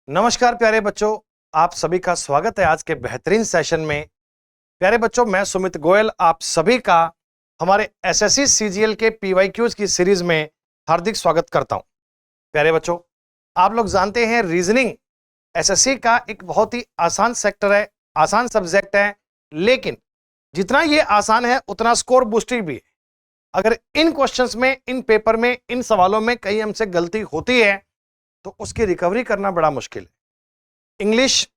नमस्कार प्यारे बच्चों, आप सभी का स्वागत है आज के बेहतरीन सेशन में। प्यारे बच्चों, मैं सुमित गोयल आप सभी का हमारे एसएससी सीजीएल के पीवाईक्यूज की सीरीज में हार्दिक स्वागत करता हूं। प्यारे बच्चों, आप लोग जानते हैं रीजनिंग एसएससी का एक बहुत ही आसान सेक्टर है, आसान सब्जेक्ट है, लेकिन जितना ये आसान है उतना स्कोर बूस्टिंग भी है। अगर इन क्वेश्चंस में, इन पेपर में, इन सवालों में कहीं हमसे गलती होती है तो उसकी रिकवरी करना बड़ा मुश्किल है। इंग्लिश,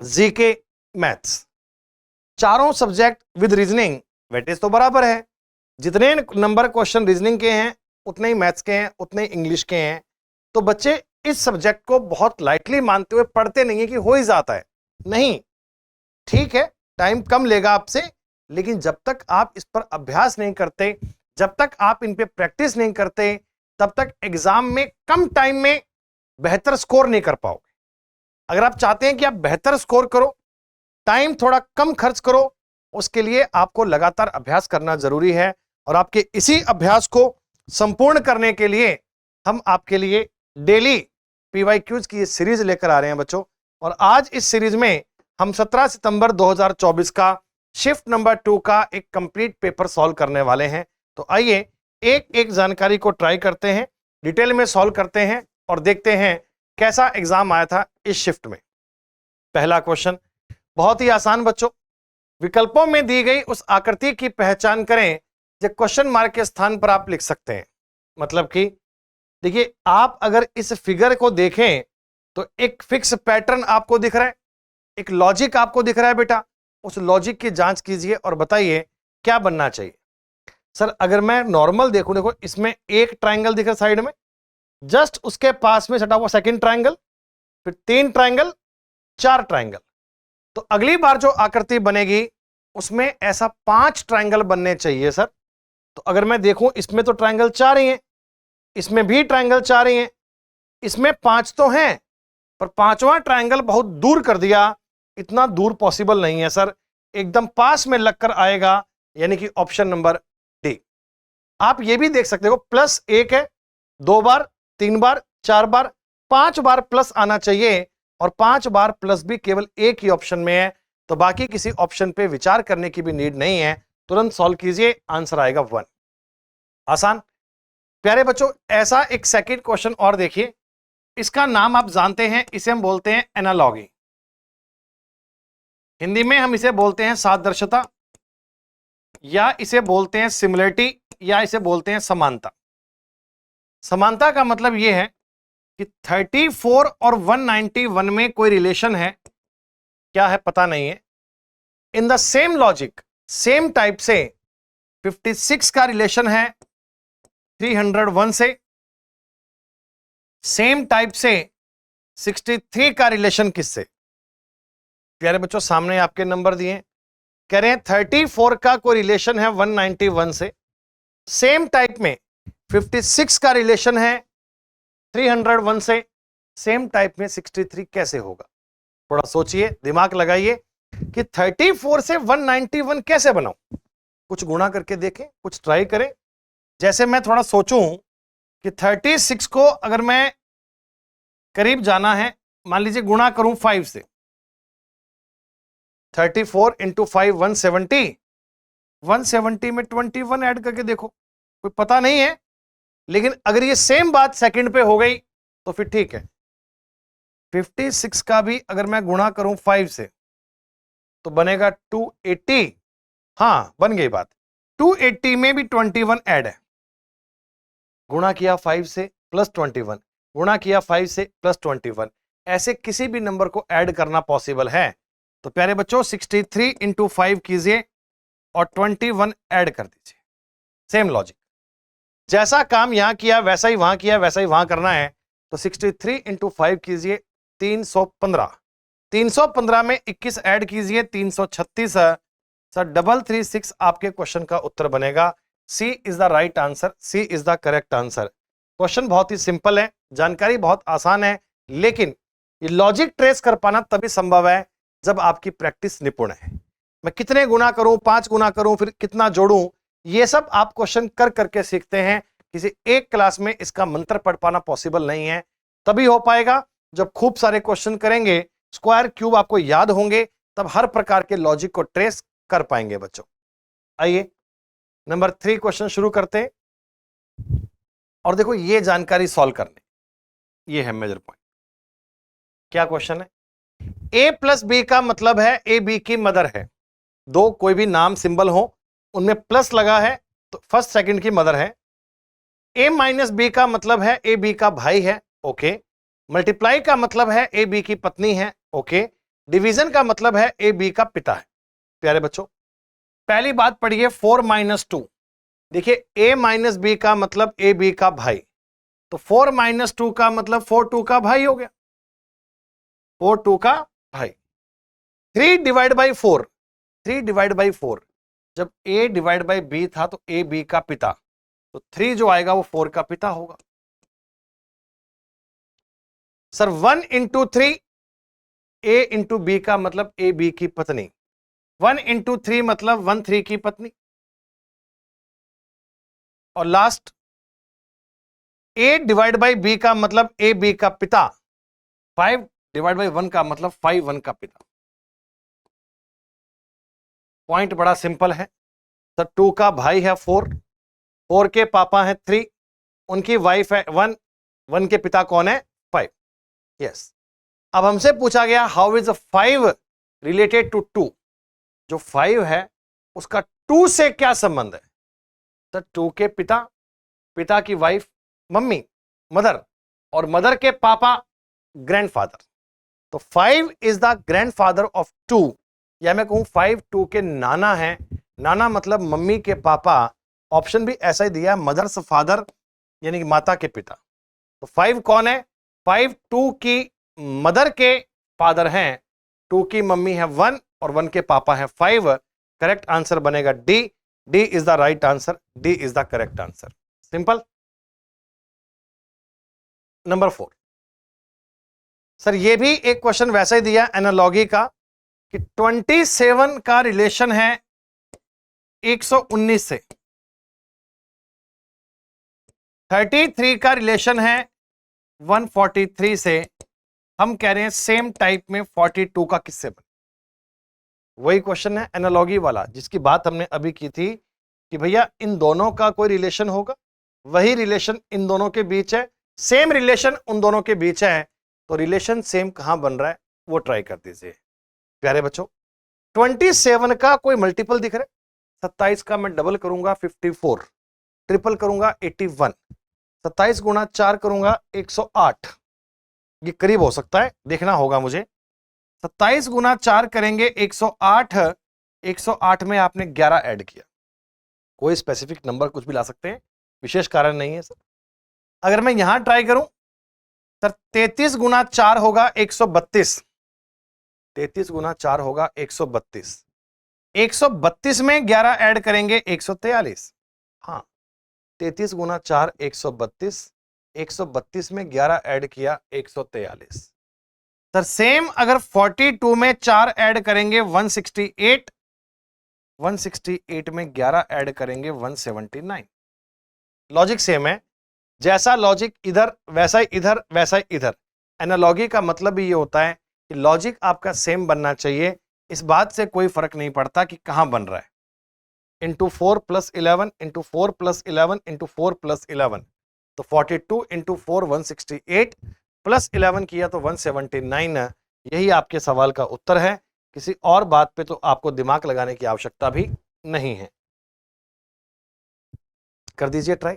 जीके, मैथ्स, चारों सब्जेक्ट विद रीजनिंग वेटेज तो बराबर है। जितने नंबर क्वेश्चन रीजनिंग के हैं उतने ही मैथ्स के हैं, उतने ही इंग्लिश के हैं। तो बच्चे इस सब्जेक्ट को बहुत लाइटली मानते हुए पढ़ते नहीं है कि हो ही जाता है। नहीं, ठीक है, टाइम कम लेगा आपसे, लेकिन जब तक आप इस पर अभ्यास नहीं करते, जब तक आप इन पे प्रैक्टिस नहीं करते, तब तक एग्जाम में कम टाइम में बेहतर स्कोर नहीं कर पाओगे। अगर आप चाहते हैं कि आप बेहतर स्कोर करो, टाइम थोड़ा कम खर्च करो, उसके लिए आपको लगातार अभ्यास करना जरूरी है। और आपके इसी अभ्यास को संपूर्ण करने के लिए हम आपके लिए डेली पीवाईक्यूज की सीरीज लेकर आ रहे हैं बच्चों। और आज इस सीरीज में हम 17 सितंबर 2024 का शिफ्ट नंबर 2 का एक कंप्लीट पेपर सॉल्व करने वाले हैं। तो आइए एक एक जानकारी को ट्राई करते हैं, डिटेल में सॉल्व करते हैं और देखते हैं कैसा एग्जाम आया था इस शिफ्ट में। पहला क्वेश्चन बहुत ही आसान बच्चों, विकल्पों में दी गई उस आकृति की पहचान करें जो क्वेश्चन मार्क के स्थान पर आप लिख सकते हैं। मतलब कि देखिए, आप अगर इस फिगर को देखें तो एक फिक्स पैटर्न आपको दिख रहा है, एक लॉजिक आपको दिख रहा है। बेटा, उस लॉजिक की जांच कीजिए और बताइए क्या बनना चाहिए। सर, अगर मैं नॉर्मल देखूं, देखो इसमें एक ट्राइंगल दिख रहा है साइड में, जस्ट उसके पास में सटा हुआ सेकंड ट्राइंगल, फिर 3 ट्राइंगल, 4 ट्राइंगल। तो अगली बार जो आकृति बनेगी उसमें ऐसा 5 ट्राइंगल बनने चाहिए सर। तो अगर मैं देखूं, इसमें तो ट्राइंगल 4 ही हैं, इसमें भी ट्राइंगल 4 ही हैं, इसमें 5 तो हैं, पर 5वां ट्राइंगल बहुत दूर कर दिया। इतना दूर पॉसिबल नहीं है सर, एकदम पास में लगकर आएगा, यानी कि ऑप्शन नंबर डी। आप ये भी देख सकते हो, प्लस 1 है, 2 बार, 3 बार, 4 बार, 5 बार प्लस आना चाहिए। और 5 बार प्लस भी केवल एक ही ऑप्शन में है, तो बाकी किसी ऑप्शन पे विचार करने की भी नीड नहीं है। तुरंत सॉल्व कीजिए, आंसर आएगा 1। आसान। प्यारे बच्चों, ऐसा एक सेकंड क्वेश्चन और देखिए, इसका नाम आप जानते हैं, इसे हम बोलते हैं एनालॉगी। हिंदी में हम इसे बोलते हैं सादृश्यता, या इसे बोलते हैं सिमिलरिटी, या इसे बोलते हैं समानता। समानता का मतलब यह है कि 34 और 191 में कोई रिलेशन है, क्या है पता नहीं है। In the same logic, same type से 56 का रिलेशन है 301 से, सेम टाइप से 63 का रिलेशन किससे। प्यारे बच्चों, सामने आपके नंबर दिए, कह रहे हैं 34 का कोई रिलेशन है 191 से, सेम टाइप में 56 का रिलेशन है 301 से, सेम टाइप में 63 कैसे होगा। थोड़ा सोचिए, दिमाग लगाइए कि 34 से 191 कैसे बनाऊं। कुछ गुणा करके देखें, कुछ ट्राई करें। जैसे मैं थोड़ा सोचूं कि 36 को अगर मैं करीब जाना है, मान लीजिए गुणा करूं 5 से, 34 इंटू 5 170, 170 में 21 ऐड करके देखो, कोई पता नहीं है। लेकिन अगर ये सेम बात सेकंड पे हो गई तो फिर ठीक है। 56 का भी अगर मैं गुणा करूं 5 से तो बनेगा 280। हाँ, बन गई बात। 280 में भी 21 ऐड है। गुणा किया 5 से प्लस 21, गुणा किया 5 से प्लस 21, ऐसे किसी भी नंबर को ऐड करना पॉसिबल है। तो प्यारे बच्चों, 63 इंटू 5 कीजिए और 21 ऐड कर दीजिए। सेम लॉजिक, जैसा काम यहां किया वैसा ही वहां किया, वैसा ही वहां करना है। तो 63 इंटू 5 कीजिए 315, 315 में 21 ऐड कीजिए 336 सर। 336 आपके क्वेश्चन का उत्तर बनेगा। C is the right answer, C is the correct answer. Question बहुत ही सिंपल है, जानकारी बहुत आसान है, लेकिन ये लॉजिक ट्रेस कर पाना तभी संभव है जब आपकी प्रैक्टिस निपुण है। मैं कितने गुना करूं, 5 गुना करूं, फिर कितना जोड़ूं, ये सब आप क्वेश्चन कर करके सीखते हैं। किसी एक क्लास में इसका मंत्र पढ़ पाना पॉसिबल नहीं है, तभी हो पाएगा जब खूब सारे क्वेश्चन करेंगे, स्क्वायर क्यूब आपको याद होंगे, तब हर प्रकार के लॉजिक को ट्रेस कर पाएंगे बच्चों। आइए नंबर 3 क्वेश्चन शुरू करते हैं। और देखो ये जानकारी सॉल्व करने, ये है मेजर पॉइंट। क्या क्वेश्चन है? ए प्लस बी का मतलब है ए बी की मदर है। दो कोई भी नाम सिंबल हो, उनमें प्लस लगा है तो फर्स्ट सेकंड की मदर है। ए माइनस बी का मतलब है ए बी का भाई है, ओके। मल्टीप्लाई का मतलब है ए बी की पत्नी है, ओके। डिवीजन का मतलब है ए बी का पिता है। प्यारे बच्चों, पहली बात पढ़िए 4 माइनस 2। देखिए ए माइनस बी का मतलब ए बी का भाई, तो 4 माइनस 2 का मतलब 4 2 का भाई हो गया, 4 2 का भाई। 3 डिवाइड बाई 4, 3 डिवाइड बाई 4, जब a डिवाइड बाई बी था तो ए बी का पिता, तो 3 जो आएगा वो 4 का पिता होगा। सर 1 इंटू 3, ए इंटू बी का मतलब ए बी की पत्नी, 1 इंटू 3 मतलब 1 3 की पत्नी। और last a divide by b का मतलब ए बी का पिता, 5 डिवाइड बाई 1 का मतलब 5 1 का पिता। पॉइंट बड़ा सिंपल है सर। 2 का भाई है 4, 4 के पापा है 3, उनकी वाइफ है 1, 1 के पिता कौन है? 5। यस। अब हमसे पूछा गया हाउ इज 5 रिलेटेड टू 2। जो 5 है उसका 2 से क्या संबंध है? सर 2 के पिता, पिता की वाइफ मम्मी मदर, और मदर के पापा ग्रैंडफादर। तो 5 इज द ग्रैंडफादर ऑफ 2, या मैं कहूं 5 2 के नाना है। नाना मतलब मम्मी के पापा, ऑप्शन भी ऐसा ही दिया है, मदर्स फादर यानी कि माता के पिता। तो 5 कौन है? 5 2 की मदर के फादर हैं, 2 की मम्मी है 1 और 1 के पापा है 5। करेक्ट आंसर बनेगा D. D is the right answer, D is the correct answer. Simple. Number 4, sir ये भी एक क्वेश्चन वैसा ही दिया एनालॉजी का कि 27 का रिलेशन है 119 से, 33 का रिलेशन है 143 से। हम कह रहे हैं सेम टाइप में 42 का किससे बने? वही क्वेश्चन है एनालॉजी वाला जिसकी बात हमने अभी की थी कि भैया इन दोनों का कोई रिलेशन होगा, वही रिलेशन इन दोनों के बीच है, सेम रिलेशन उन दोनों के बीच है। तो रिलेशन सेम कहां बन रहा है वो ट्राई कर दीजिए प्यारे बच्चों। 27 का कोई मल्टीपल दिख रहा है? 27 का मैं डबल करूंगा 54, ट्रिपल करूंगा 81, 27 गुणा 4 करूंगा 108। ये करीब हो सकता है, देखना होगा मुझे। 27 गुना 4 करेंगे 108, 108 में आपने 11 ऐड किया। कोई स्पेसिफिक नंबर कुछ भी ला सकते हैं, विशेष कारण नहीं है सर। अगर मैं यहां ट्राई करूं सर, 33 गुना 4 होगा 132, 33 गुना 4 होगा 132, 132 में 11 ऐड करेंगे 143। हाँ 33 गुना 4 132, 132 में 11 ऐड किया 143। सर सेम अगर 42 में 4 ऐड करेंगे 168, 168 में 11 ऐड करेंगे 179। लॉजिक सेम है, जैसा लॉजिक इधर वैसा ही इधर, वैसा ही इधर। एनालॉजी का मतलब भी ये होता है कि लॉजिक आपका सेम बनना चाहिए, इस बात से कोई फर्क नहीं पड़ता कि कहां बन रहा है। Into 4 plus 11 into 4 plus 11 into 4 plus 11, तो 42 इंटू 4 168 प्लस 11 किया तो 179। यही आपके सवाल का उत्तर है। किसी और बात पे तो आपको दिमाग लगाने की आवश्यकता भी नहीं है। कर दीजिए ट्राई।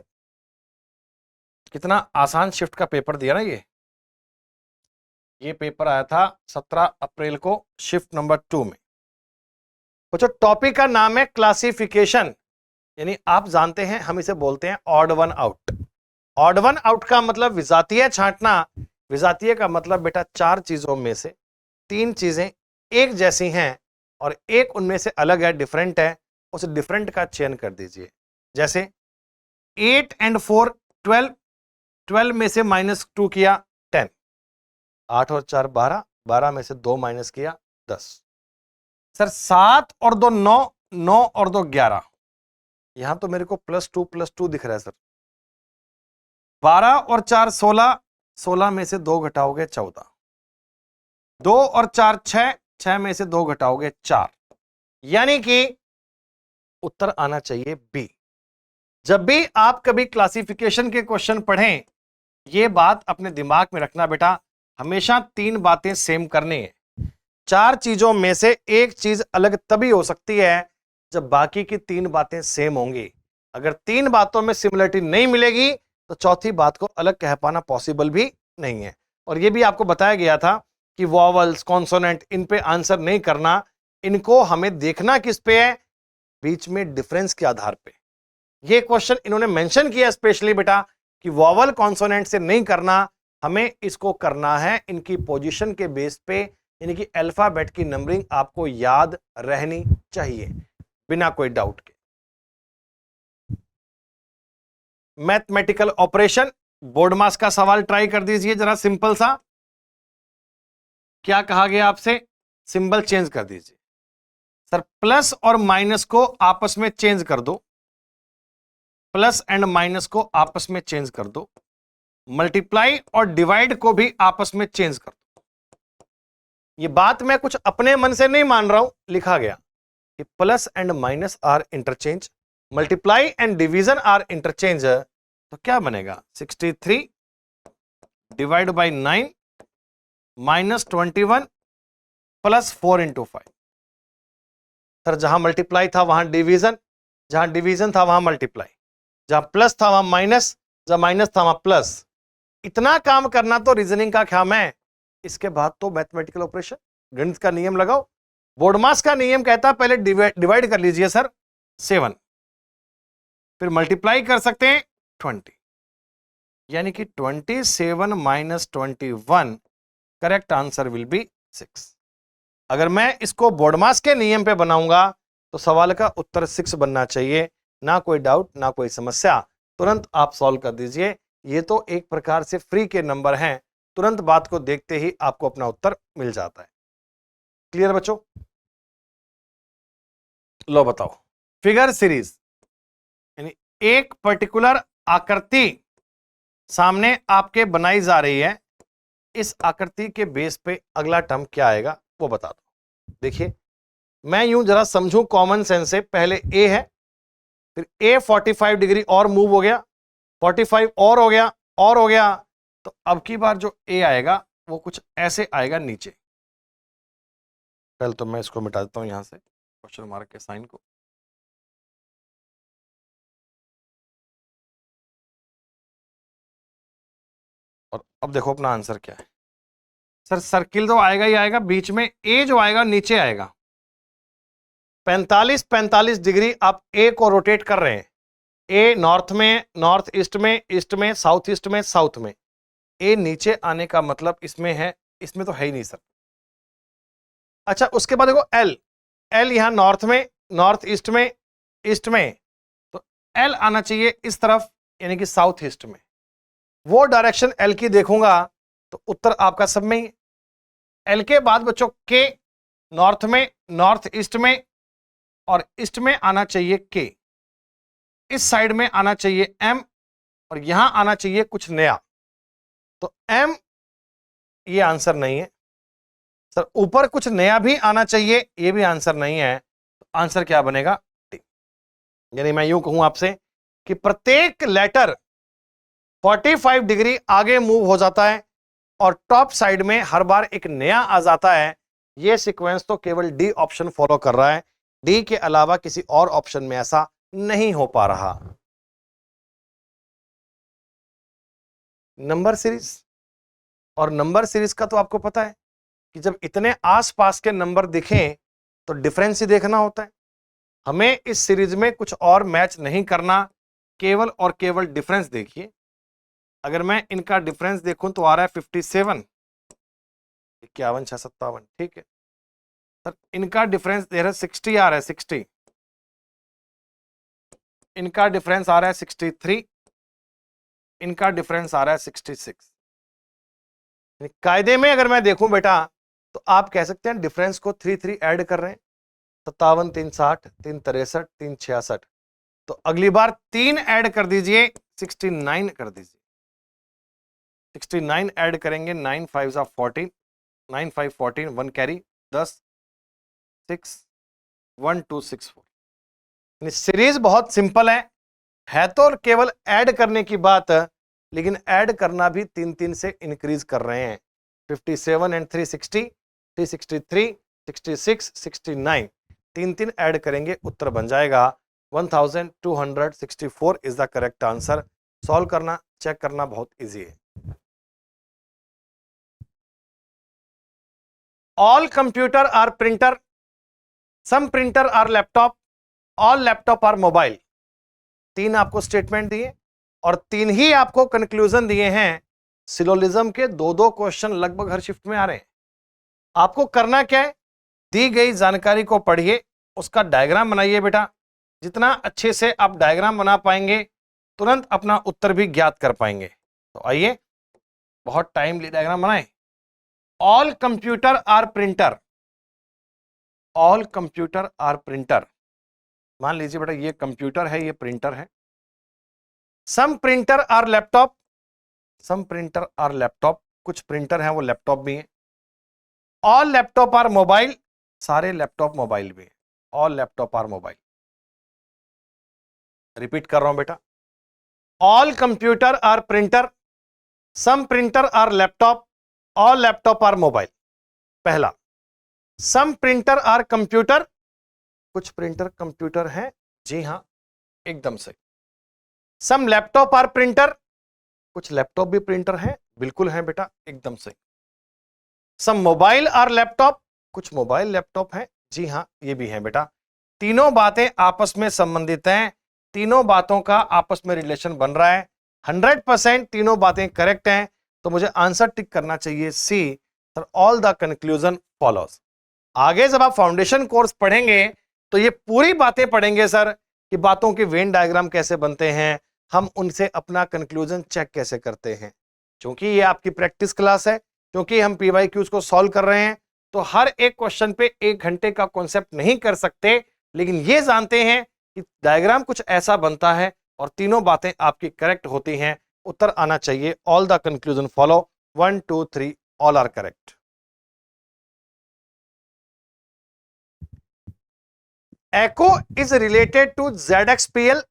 कितना आसान शिफ्ट का पेपर दिया ना ये पेपर आया था 17 अप्रैल को शिफ्ट नंबर 2 में। बच्चों टॉपिक का नाम है क्लासिफिकेशन, यानी आप जानते हैं हम इसे बोलते हैं odd one out. Odd one out का मतलब विजातीय छांटना। विजातीय का मतलब बेटा 4 चीजों में से 3 चीजें एक जैसी हैं और एक उनमें से अलग है, डिफरेंट है, उस डिफरेंट का चयन कर दीजिए। जैसे 8 और 4 12, 12 में से -2 किया 10, 8 और 4 12, 12 में से 2 माइनस किया 10। सर 7 और 2 9, 9 और 2 11, यहां तो मेरे को +2 दिख रहा है सर। 12 और 4 16, 16 में से 2 घटाओगे 14। 2 और 4 6, 6 में से 2 घटाओगे 4, यानी कि उत्तर आना चाहिए बी। जब भी आप कभी क्लासिफिकेशन के क्वेश्चन पढ़ें, यह बात अपने दिमाग में रखना बेटा, हमेशा 3 बातें सेम करनी है। 4 चीजों में से एक चीज अलग तभी हो सकती है जब बाकी की 3 बातें सेम होंगी। अगर 3 बातों में सिमिलरिटी नहीं मिलेगी तो चौथी बात को अलग कह पाना पॉसिबल भी नहीं है। और यह भी आपको बताया गया था कि वॉवल्स, कॉन्सोनेंट, इन पे आंसर नहीं करना, इनको हमें देखना किस पे है, बीच में डिफरेंस के आधार पे। ये क्वेश्चन इन्होंने मेंशन किया स्पेशली बेटा कि वॉवल कॉन्सोनेंट से नहीं करना, हमें इसको करना है इनकी पोजीशन के बेस पे, यानी कि अल्फाबेट की नंबरिंग आपको याद रहनी चाहिए बिना कोई डाउट के। मैथमेटिकल ऑपरेशन, बोर्ड मास का सवाल ट्राई कर दीजिए जरा, सिंपल सा। क्या कहा गया आपसे? सिंबल चेंज कर दीजिए। सर प्लस और माइनस को आपस में चेंज कर दो, प्लस एंड माइनस को आपस में चेंज कर दो, मल्टीप्लाई और डिवाइड को भी आपस में चेंज कर दो। ये बात मैं कुछ अपने मन से नहीं मान रहा हूं, लिखा गया कि plus and minus are interchange, multiply and division are interchange, तो क्या बनेगा? 63 divide by 9 minus 21 plus 4 into 5। Sir जहां मल्टीप्लाई था वहां डिवीजन, जहां डिवीजन था वहां मल्टीप्लाई, जहां प्लस था वहां माइनस, जहां माइनस था वहां प्लस। इतना काम करना तो रीजनिंग का क्या है। इसके बाद तो मैथमेटिकल ऑपरेशन, गणित का नियम लगाओ। बोर्डमास का नियम कहता है पहले डिवाइड कर लीजिए सर 7, फिर मल्टीप्लाई कर सकते हैं 20, यानी कि 27 minus 21, correct answer will be 6। अगर मैं इसको बोर्डमास के नियम पे बनाऊंगा तो सवाल का उत्तर 6 बनना चाहिए, ना कोई डाउट, ना कोई समस्या। तुरंत आप सॉल्व कर दीजिए। ये तो एक प्रकार से फ्री के नंबर हैं, तुरंत बात को देखते ही आपको अपना उत्तर मिल जाता है। क्लियर बच्चों? लो बताओ, फिगर सीरीज, यानी एक पर्टिकुलर आकृति सामने आपके बनाई जा रही है, इस आकृति के बेस पे अगला टर्म क्या आएगा वो बता दो। देखिए मैं यूं जरा समझूं कॉमन सेंस से, पहले ए है, फिर ए 45 डिग्री और मूव हो गया, 45 और हो गया, और हो गया, तो अब की बार जो ए आएगा वो कुछ ऐसे आएगा नीचे। पहले तो मैं इसको मिटा देता हूं यहां से क्वेश्चन मार्क के साइन को। और अब देखो अपना आंसर क्या है। सर सर्किल तो आएगा ही आएगा, बीच में ए जो आएगा नीचे आएगा। 45 डिग्री आप ए को रोटेट कर रहे हैं, ए नॉर्थ में, नॉर्थ ईस्ट में, ईस्ट में, साउथ ईस्ट में, साउथ में। ए नीचे आने का मतलब इसमें है, इसमें तो है ही नहीं सर। अच्छा उसके बाद देखो एल, एल यहां नॉर्थ में, नॉर्थ ईस्ट में, ईस्ट में, तो एल आना चाहिए इस तरफ, यानी कि साउथ ईस्ट में। वो डायरेक्शन एल की देखूंगा तो उत्तर आपका सब में ही। एल के बाद बच्चों के, नॉर्थ में, नॉर्थ ईस्ट में, और ईस्ट में आना चाहिए के, इस साइड में आना चाहिए एम, और यहां आना चाहिए कुछ नया, तो एम ये आंसर नहीं है। सर ऊपर कुछ नया भी आना चाहिए, ये भी आंसर नहीं है, तो आंसर क्या बनेगा? डी। यानी मैं यूं कहूं आपसे कि प्रत्येक लेटर 45 डिग्री आगे मूव हो जाता है और टॉप साइड में हर बार एक नया आ जाता है। यह सीक्वेंस तो केवल डी ऑप्शन फॉलो कर रहा है, डी के अलावा किसी और ऑप्शन में ऐसा नहीं हो पा रहा। नंबर सीरीज, और नंबर सीरीज का तो आपको पता है कि जब इतने आसपास के नंबर दिखें तो डिफरेंस ही देखना होता है। हमें इस सीरीज में कुछ और मैच नहीं करना, केवल और केवल डिफरेंस देखिए। अगर मैं इनका डिफरेंस देखूं तो आ रहा है 57, 51, 6, 57, ठीक है सर। इनका डिफरेंस दे रहा है 60 आ रहा है 60, इनका डिफरेंस आ रहा है 63, इनका डिफरेंस आ रहा है 66। कायदे में अगर मैं देखूं बेटा तो आप कह सकते हैं डिफरेंस को 3 ऐड कर रहे हैं, 57, 3, 60, 3, 63, 3, 66, तो अगली बार 3 ऐड कर दीजिए, 69 कर दीजिए। 69 ऐड करेंगे, 9 5 14, 9 5 14, 1 कैरी 10 6 1 2 6 4। सीरीज बहुत सिंपल है तो केवल ऐड करने की बात, लेकिन ऐड करना भी 3 से इंक्रीज कर रहे हैं। 57 एंड 360, 363, 66, 69, 3 ऐड करेंगे, उत्तर बन जाएगा 1264 is the correct answer. Solve करना, चेक करना बहुत इजी है। All computer are printer, some printer are laptop, all laptop are mobile. 3 आपको स्टेटमेंट दिए और 3 ही आपको कंक्लूजन दिए हैं। सिलोजिज्म के 2 क्वेश्चन लगभग हर शिफ्ट में आ रहे हैं। आपको करना क्या है, दी गई जानकारी को पढ़िए, उसका डायग्राम बनाइए बेटा। जितना अच्छे से आप डायग्राम बना पाएंगे, तुरंत अपना उत्तर भी ज्ञात कर पाएंगे। तो आइए, बहुत टाइम लिए डायग्राम बनाएं। All computer are printer, all computer are printer. मान लीजिए बेटा ये कंप्यूटर है, ये प्रिंटर है। Some printer are laptop, some printer are laptop, कुछ प्रिंटर हैं वो लैपटॉप भी हैं। ऑल लैपटॉप आर मोबाइल, सारे लैपटॉप मोबाइल भी हैं। All laptop are mobile. Repeat कर रहा हूं बेटा, all computer are printer, some printer are laptop, all laptop are mobile. पहला, सम प्रिंटर आर कंप्यूटर, कुछ प्रिंटर कंप्यूटर हैं, जी हां एकदम सही। सम लैपटॉप आर प्रिंटर, कुछ लैपटॉप भी प्रिंटर हैं, बिल्कुल हैं बेटा, एकदम सही। सम मोबाइल आर लैपटॉप, कुछ मोबाइल लैपटॉप हैं, जी हां ये भी हैं बेटा। तीनों बातें आपस में संबंधित हैं, तीनों बातों का आपस में रिलेशन बन रहा है। 100% तीनों बातें करेक्ट हैं, तो मुझे आंसर टिक करना चाहिए C, sir all the conclusion follows. आगे जब आप फाउंडेशन कोर्स पढ़ेंगे तो ये पूरी बातें पढ़ेंगे सर, कि बातों के वेन डायग्राम कैसे बनते हैं, हम उनसे अपना कंक्लूजन चेक कैसे करते हैं। क्योंकि ये आपकी प्रैक्टिस क्लास है, क्योंकि हम पीवाईक्यूज को सॉल्व कर रहे हैं, तो हर एक क्वेश्चन पे 1 घंटे का कॉन्सेप्ट नहीं कर सकते, लेकिन ये जानते हैं कि डायग्राम कुछ ऐसा बनता है और तीनों बातें आपकी करेक्ट होती हैं। उत्तर आना चाहिए all the conclusion follow, 1 2 3 all are correct. Echo is related to ZXPL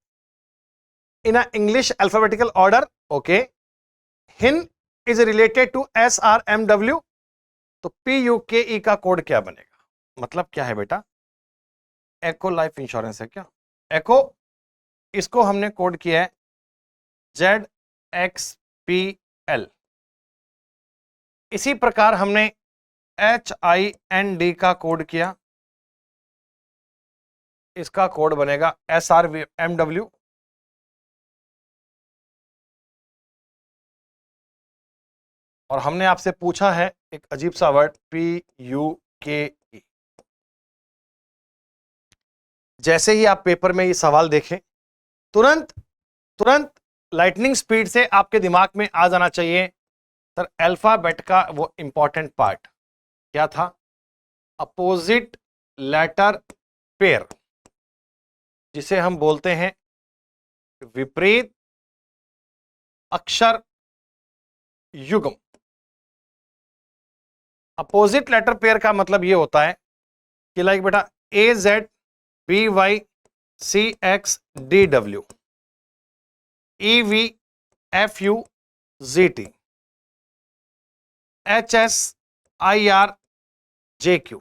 in an English alphabetical order. Okay. HIN is related to SRMW. तो PUKE का कोड क्या बनेगा? मतलब क्या है बेटा? Echo लाइफ इंश्योरेंस है क्या? Echo, इसको हमने कोड किया है ZXPL। इसी प्रकार हमने HIND का कोड किया, इसका कोड बनेगा SRMW। और हमने आपसे पूछा है एक अजीब सा वर्ड PUKE। जैसे ही आप पेपर में ये सवाल देखें, तुरंत तुरंत लाइटनिंग स्पीड से आपके दिमाग में आ जाना चाहिए सर अल्फाबेट का वो इंपॉर्टेंट पार्ट क्या था, अपोजिट लेटर पेयर, जिसे हम बोलते हैं विपरीत अक्षर युग्म। अपोजिट लेटर पेयर का मतलब ये होता है कि लाइक बेटा AZBYCXDW, EVFUZT, HSIRJQ,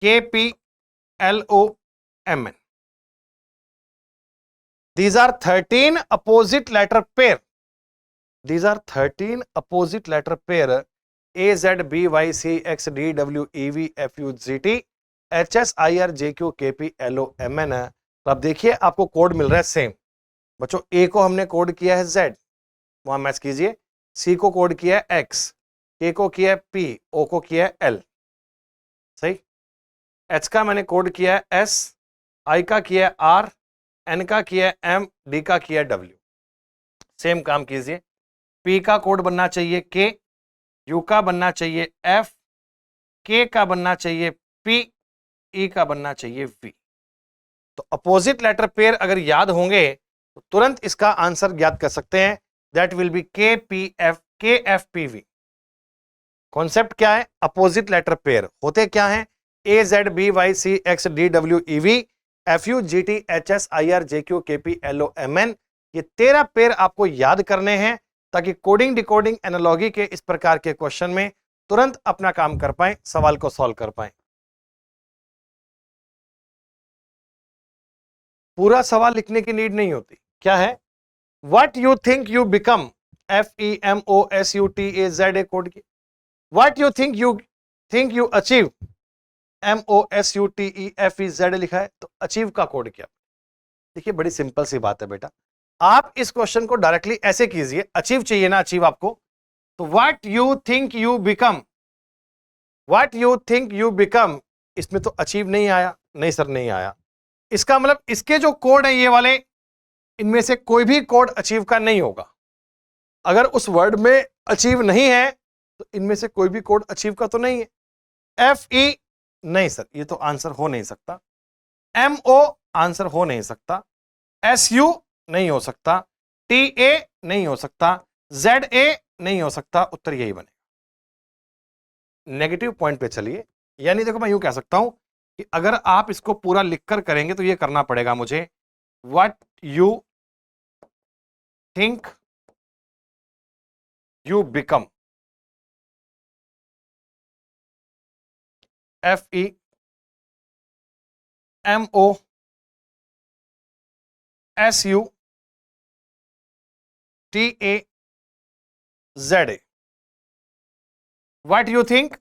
KPLOMN. These are 13 opposite letter pair. These are 13 opposite letter pair. AZBYCXDW, EVFUZT, HSIRJQ, KPLOMN। तो अब देखिए आपको कोड मिल रहा है सेम। बच्चों ए को हमने कोड किया है Z, वहां मैच कीजिए। सी को कोड किया है X, K को किया है P, O को किया है L, सही। H का मैंने कोड किया है S, I का किया है R, N का किया है M, D का किया है W। सेम काम कीजिए। P का कोड बनना चाहिए K, U का बनना चाहिए F, K का बनना चाहिए P, E का बनना चाहिए V। तो अपोजिट लेटर पेयर अगर याद होंगे तो तुरंत इसका आंसर ज्ञात कर सकते हैं। That will be KFPV। Concept क्या है? अपोजिट लेटर पेयर होते क्या हैं? A Z B Y C X D W E V F U G T H S I R J Q K P L O M N. ये 13 pair आपको याद करने हैं ताकि कोडिंग डिकोडिंग एनालॉजी के इस प्रकार के क्वेश्चन में तुरंत अपना काम कर पाए, सवाल को सॉल्व कर पाए। पूरा सवाल लिखने की नीड नहीं होती। क्या है? What you think you become, F E M O S U T A Z A code की। What you think you achieve, M O S U T E F E Z लिखा है, तो achieve का code क्या? देखिए बड़ी simple सी बात है बेटा, आप इस क्वेश्चन को डायरेक्टली ऐसे कीजिए, अचीव चाहिए ना, अचीव आपको, तो what you think you become, what you think you become, इसमें तो अचीव नहीं आया, नहीं सर नहीं आया। इसका मतलब इसके जो कोड है ये वाले, इनमें से कोई भी कोड अचीव का नहीं होगा। अगर उस वर्ड में अचीव नहीं है तो इनमें से कोई भी कोड अचीव का तो नहीं है। एफ ई नहीं सर, ये तो आंसर हो नहीं सकता। एम ओ आंसर हो नहीं सकता। एस यू नहीं हो सकता। टी ए नहीं हो सकता। जेड ए नहीं हो सकता। उत्तर यही बनेगा। नेगेटिव पॉइंट पे चलिए, यानी देखो मैं यूं कह सकता हूं कि अगर आप इसको पूरा लिखकर करेंगे तो ये करना पड़ेगा मुझे, what you think you become, F E M O S U T A Z A. What you think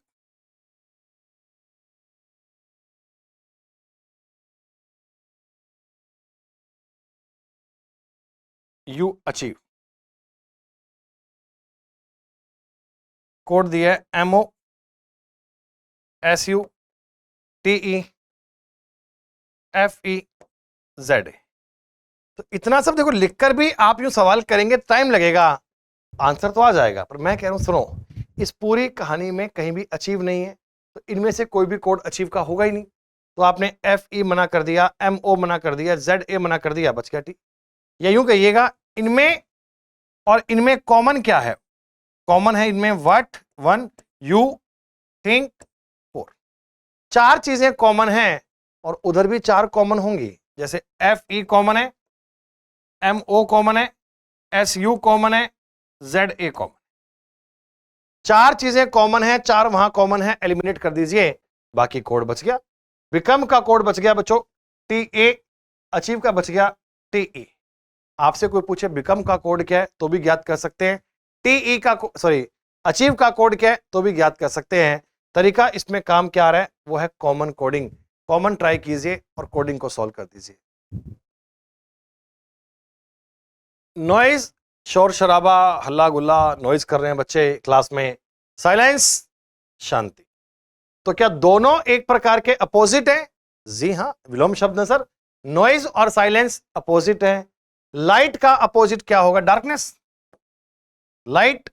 you achieve. Code दिया है M O S U T E F E Z A. तो इतना सब देखो लिखकर भी आप यूं सवाल करेंगे, टाइम लगेगा, आंसर तो आ जाएगा। पर मैं कह रहा हूं सुनो, इस पूरी कहानी में कहीं भी अचीव नहीं है, तो इनमें से कोई भी कोड अचीव का होगा ही नहीं। तो आपने एफ ई मना कर दिया, एम ओ मना कर दिया, जेड ए मना कर दिया, बच गया टी। या यूं कहिएगा इनमें और इनमें कॉमन क्या है? कॉमन है इनमें what, one, you, think, four. चार चीजें कॉमन हैं और उधर भी चार कॉमन होंगी। जैसे एफ ई कॉमन है, एम ओ कॉमन है, एस यू कॉमन है, जेड ए कॉमन। चार चीजें कॉमन है, चार वहां कॉमन है, एलिमिनेट कर दीजिए, बाकी कोड बच गया। बिकम का कोड बच गया बच्चों टी ए, अचीव का बच गया टी ई। आपसे कोई पूछे बिकम का कोड क्या है तो भी ज्ञात कर सकते हैं, टीई का सॉरी अचीव का कोड क्या है तो भी ज्ञात कर सकते हैं। तरीका इसमें काम क्या आ रहा है वो है कॉमन कोडिंग। कॉमन ट्राई कीजिए और कोडिंग को सॉल्व कर दीजिए। नॉइज, शोर शराबा, हल्ला गुल्ला, नॉइज कर रहे हैं बच्चे क्लास में, साइलेंस, शांति। तो क्या दोनों एक प्रकार के अपोजिट हैं? जी हां, विलोम शब्द है सर। नॉइज और साइलेंस अपोजिट है। लाइट का अपोजिट क्या होगा? डार्कनेस। लाइट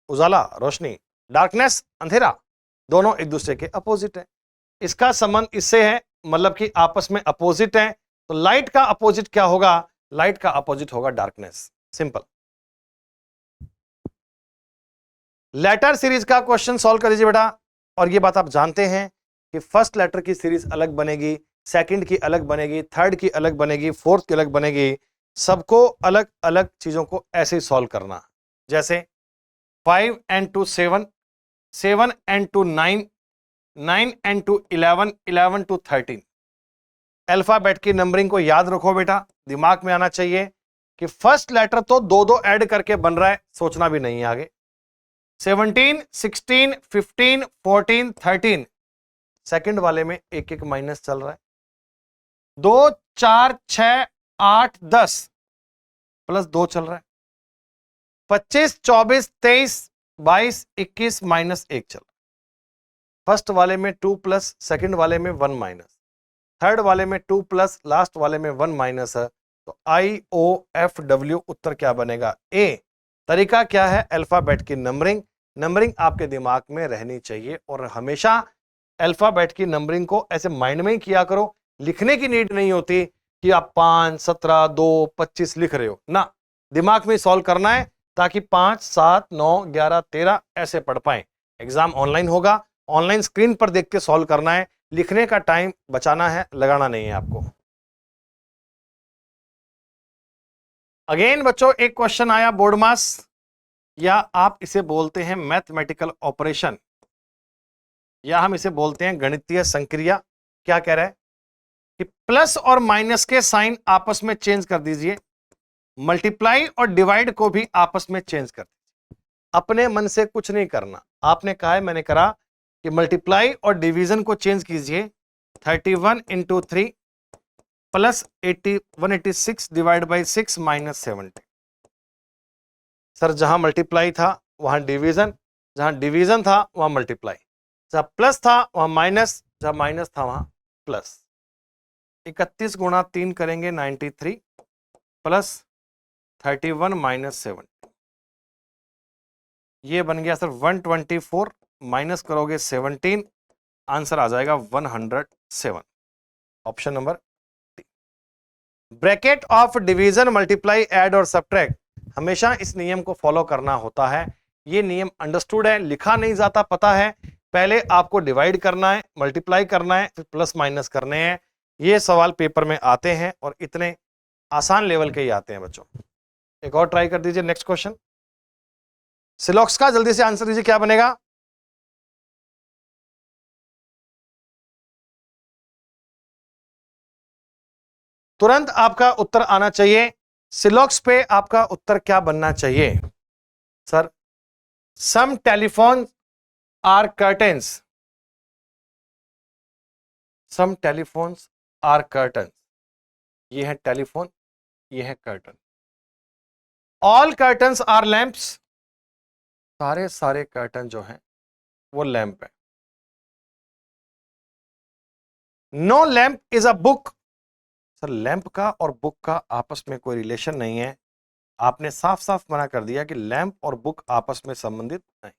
उजाला, रोशनी, डार्कनेस अंधेरा, दोनों एक दूसरे के अपोजिट है। इसका संबंध इससे है, मतलब कि आपस में अपोजिट है। तो लाइट का अपोजिट क्या होगा? लाइट का अपोजिट होगा डार्कनेस। सिंपल। लेटर सीरीज का क्वेश्चन सॉल्व कर दीजिए बेटा। और ये बात आप जानते हैं कि फर्स्ट लेटर की सीरीज अलग बनेगी, सेकंड की अलग बनेगी, थर्ड की अलग बनेगी, फोर्थ की अलग बनेगी। सबको अलग अलग चीजों को ऐसे ही सॉल्व करना। जैसे 5 and 2 7, 7 and 2 9, 9 and 2 11, 11 to 13। Alphabet की नंबरिंग को याद रखो बेटा, दिमाग में आना चाहिए कि फर्स्ट लेटर तो दो दो ऐड करके बन रहा है, सोचना भी नहीं है आगे। 17, 16, 15, 14, 13, सेकंड वाले में एक एक माइनस चल रहा है। 2, 4, 6, 8, 10 प्लस 2 चल रहा है। 25, 24, 23, 22, 21 माइनस 1 चल रहा है। फर्स्ट वाले में 2 प्लस, सेकंड वाले में 1 माइनस, थर्ड वाले में 2 प्लस, लास्ट वाले में 1 माइनस है। तो IOFW उत्तर क्या बनेगा? ए। तरीका क्या है? अल्फाबेट की नंबरिंग। नंबरिंग आपके दिमाग में रहनी चाहिए और हमेशा अल्फाबेट की नंबरिंग को ऐसे माइंड में ही किया करो। लिखने की नीड नहीं होती कि आप 5, 17, 2, 25 लिख रहे हो ना, दिमाग में सॉल्व करना है ताकि 5, 7, 9, 11, 13 ऐसे पढ़ पाए। एग्जाम ऑनलाइन होगा, ऑनलाइन स्क्रीन पर देख के सॉल्व करना है, लिखने का टाइम बचाना है, लगाना नहीं है आपको। अगेन बच्चों एक क्वेश्चन आया बोर्ड मास, या आप इसे बोलते हैं मैथमेटिकल ऑपरेशन, या हम इसे बोलते हैं गणितीय संक्रिया। क्या कह रहा है कि प्लस और माइनस के साइन आपस में चेंज कर दीजिए, मल्टीप्लाई और डिवाइड को भी आपस में चेंज कर दीजिए। अपने मन से कुछ नहीं करना, आपने कहा है, मैंने करा कि मल्टीप्लाई और डिवीजन को चेंज कीजिए। 31 into 3 plus 186 divide by 6 minus 70। Sir जहां मल्टीप्लाई था वहां डिवीजन, जहां डिवीजन था वहां मल्टीप्लाई, जहां प्लस था वहां माइनस, जहां माइनस था वहां प्लस। 31 गुणा 3 करेंगे 93 प्लस 31 माइनस 7, ये बन गया सर 124, माइनस करोगे 17, आंसर आ जाएगा 107। Option number D. Bracket of division, multiply, add और सब्ट्रैक्ट, हमेशा इस नियम को फॉलो करना होता है। ये नियम अंडरस्टूड है, लिखा नहीं जाता, पता है। पहले आपको डिवाइड करना है, मल्टीप्लाई करना है, फिर प्लस माइनस करने हैं। ये सवाल पेपर में आते हैं और इतने आसान लेवल के ही आते हैं बच्चों। एक और ट्राई कर दीजिए, नेक्स्ट क्वेश्चन सिलॉक्स का, जल्दी से आंसर दीजिए, क्या बनेगा? तुरंत आपका उत्तर आना चाहिए। सिलॉक्स पे आपका उत्तर क्या बनना चाहिए? Sir some telephone are curtains, some telephones are curtain, ये है टेलीफोन, ये है curtain. All curtains are lamps, सारे सारे कर्टन जो हैं वो लैंप है। No lamp is a book, sir lamp का और बुक का आपस में कोई रिलेशन नहीं है। आपने साफ साफ मना कर दिया कि लैंप और बुक आपस में संबंधित नहीं।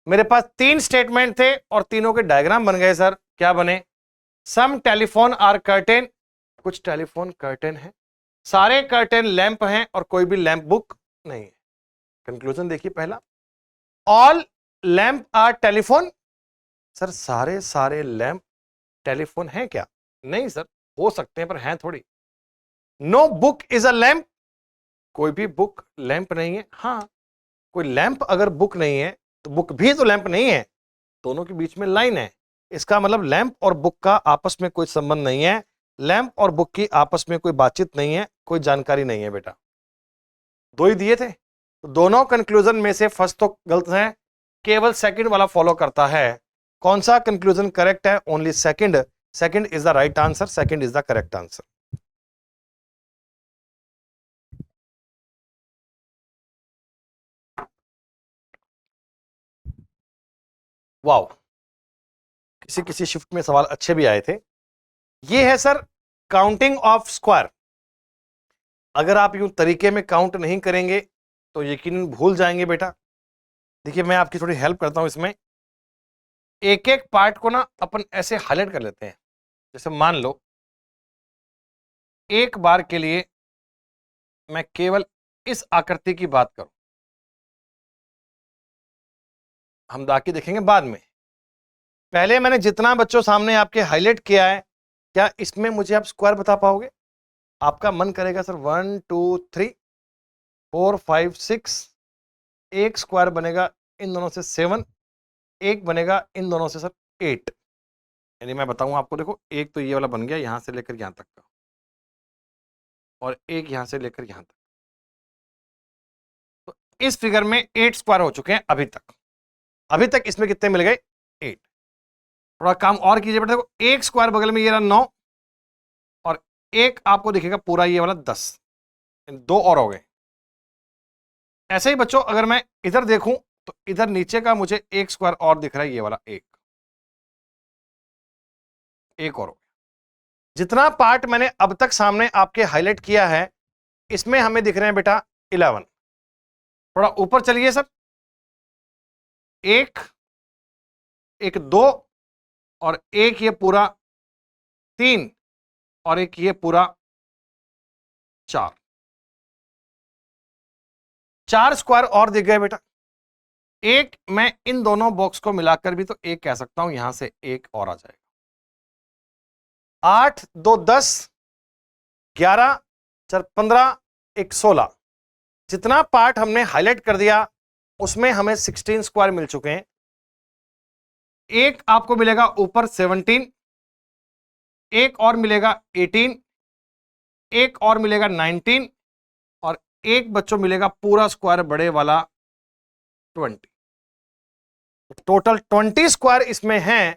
मेरे पास 3 स्टेटमेंट थे और तीनों के डायग्राम बन गए सर। क्या बने? सम टेलीफोन आर कर्टेन, कुछ टेलीफोन कर्टेन है, सारे कर्टेन लैंप हैं और कोई भी लैंप बुक नहीं है। कंक्लूजन देखिए पहला, all lamp are telephone, sir सारे सारे लैंप टेलीफोन है क्या? नहीं सर, हो सकते हैं पर हैं थोड़ी। No book is a lamp, कोई भी बुक लैंप नहीं है। हाँ, कोई लैंप अगर बुक नहीं है तो बुक भी तो लैंप नहीं है, दोनों के बीच में लाइन है। इसका मतलब लैंप और बुक का आपस में कोई संबंध नहीं है, लैंप और बुक की आपस में कोई बातचीत नहीं है, कोई जानकारी नहीं है बेटा। 2 ही दिए थे, तो दोनों कंक्लूजन में से फर्स्ट तो गलत है, केवल सेकंड वाला फॉलो करता है। कौन सा कंक्लूजन करेक्ट है? Only second, second is the right answer, second is the correct answer. Wow, किसी किसी शिफ्ट में सवाल अच्छे भी आए थे। ये है सर काउंटिंग ऑफ स्क्वायर। अगर आप यूं तरीके में काउंट नहीं करेंगे तो यकीनन भूल जाएंगे बेटा। देखिए मैं आपकी थोड़ी हेल्प करता हूं इसमें। एक एक पार्ट को ना अपन ऐसे हाईलाइट कर लेते हैं। जैसे मान लो एक बार के लिए मैं केवल इस आकृति की बात करूं, हम बाकी देखेंगे बाद में। पहले मैंने जितना बच्चों सामने आपके हाईलाइट किया है, क्या इसमें मुझे आप स्क्वायर बता पाओगे? आपका मन करेगा सर 1 2 3 4 5 6, एक स्क्वायर बनेगा इन दोनों से 7, एक बनेगा इन दोनों से सर 8। यानी मैं बताऊं आपको, देखो एक तो ये वाला बन गया यहां से लेकर यहां तक का, और एक यहां से लेकर यहां तक। तो इस फिगर में 8 स्क्वायर हो चुके हैं अभी तक। अभी तक इसमें कितने मिल गए? 8। थोड़ा काम और कीजिए बेटा, देखो एक स्क्वायर बगल में ये रहा 9, और एक आपको दिखेगा पूरा ये वाला 10, 2 और हो गए। ऐसे ही बच्चों अगर मैं इधर देखूं तो इधर नीचे का मुझे एक स्क्वायर और दिख रहा है, ये वाला एक और हो गया। जितना पार्ट मैंने अब तक सामने आपके हाईलाइट किया है, इसमें हमें दिख रहे हैं बेटा 11। थोड़ा ऊपर चलिए सर, एक एक 2, और एक ये पूरा 3, और एक ये पूरा 4, 4 स्क्वायर और दिख गए बेटा। एक मैं इन दोनों बॉक्स को मिलाकर भी तो एक कह सकता हूं, यहां से एक और आ जाएगा। 8 2 10, 11 4 15, 1 16। जितना पार्ट हमने हाईलाइट कर दिया उसमें हमें 16 स्क्वायर मिल चुके हैं। एक आपको मिलेगा ऊपर 17, एक और मिलेगा 18, एक और मिलेगा 19 और एक बच्चों मिलेगा पूरा स्क्वायर बड़े वाला 20। टोटल 20 स्क्वायर इसमें हैं।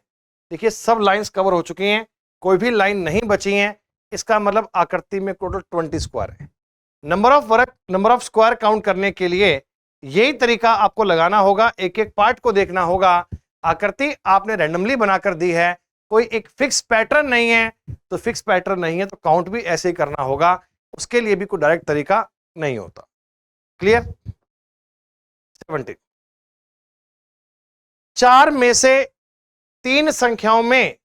देखिए सब लाइंस कवर हो चुकी हैं, कोई भी लाइन नहीं बची है। इसका मतलब आकृति में टोटल 20 स्क्वायर है। नंबर ऑफ स्क्वायर काउंट करने के लिए यही तरीका आपको लगाना होगा, एक एक पार्ट को देखना होगा। आकृति आपने रैंडमली बनाकर दी है, कोई एक फिक्स पैटर्न नहीं है, तो फिक्स पैटर्न नहीं है तो काउंट भी ऐसे ही करना होगा, उसके लिए भी कोई डायरेक्ट तरीका नहीं होता। क्लियर? 17। 4 में से 3 संख्याओं में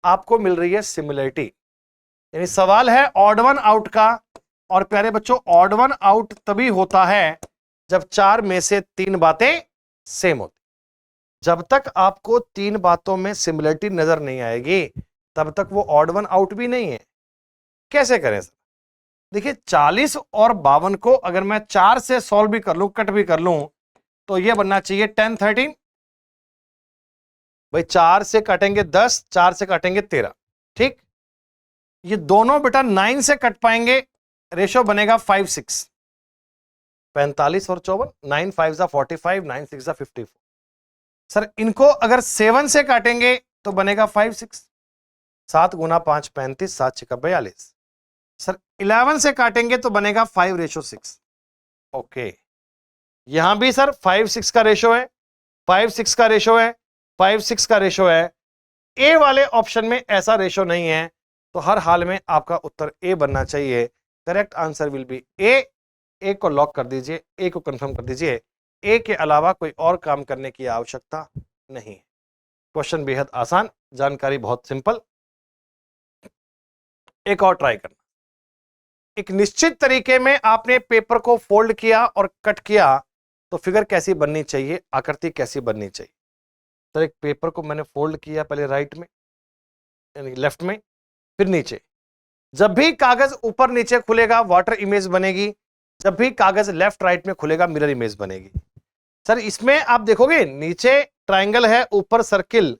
आपको मिल रही है सिमिलरिटी, यानी सवाल है ऑड वन आउट का। और प्यारे बच्चों, ऑड वन आउट तभी होता है जब 4 में से 3 बातें सेम होती। जब तक आपको 3 बातों में सिमिलरिटी नजर नहीं आएगी तब तक वो ऑड वन आउट भी नहीं है। कैसे करें सर? देखिए 40 और 52 को अगर मैं 4 से सॉल्व भी कर लूं, कट भी कर लूं, तो ये बनना चाहिए 10 13। भाई 4 से काटेंगे 10, 4 से काटेंगे 13, ठीक। ये दोनों बेटा 9 से कट पाएंगे, रेशो बनेगा 5 6। 45 और 54, 9 5 जा 45, 9 6 जा 54। सर इनको अगर 7 से काटेंगे तो बनेगा 5 6। 7 गुना 5 35, 7 6 42। सर 11 से काटेंगे तो बनेगा 5:6। ओके, यहां भी सर 5 6 का रेशो है, 5 6 का रेशो है, 5 6 का रेशो है। ए वाले ऑप्शन में ऐसा रेशो नहीं है, तो हर हाल में आपका उत्तर ए बनना चाहिए। करेक्ट आंसर विल बी ए। ए को लॉक कर दीजिए, ए को कंफर्म कर दीजिए। ए के अलावा कोई और काम करने की आवश्यकता नहीं है। क्वेश्चन बेहद आसान, जानकारी बहुत सिंपल। एक और ट्राई करना। एक निश्चित तरीके में आपने पेपर को फोल्ड किया और कट किया तो फिगर कैसी बननी चाहिए, आकृति कैसी बननी चाहिए। तो एक पेपर को मैंने फोल्ड किया, पहले राइट में यानी लेफ्ट में, फिर नीचे। जब भी कागज ऊपर नीचे खुलेगा वाटर इमेज बनेगी, जब भी कागज लेफ्ट राइट में खुलेगा मिरर इमेज बनेगी। सर इसमें आप देखोगे नीचे ट्रायंगल है, ऊपर सर्किल।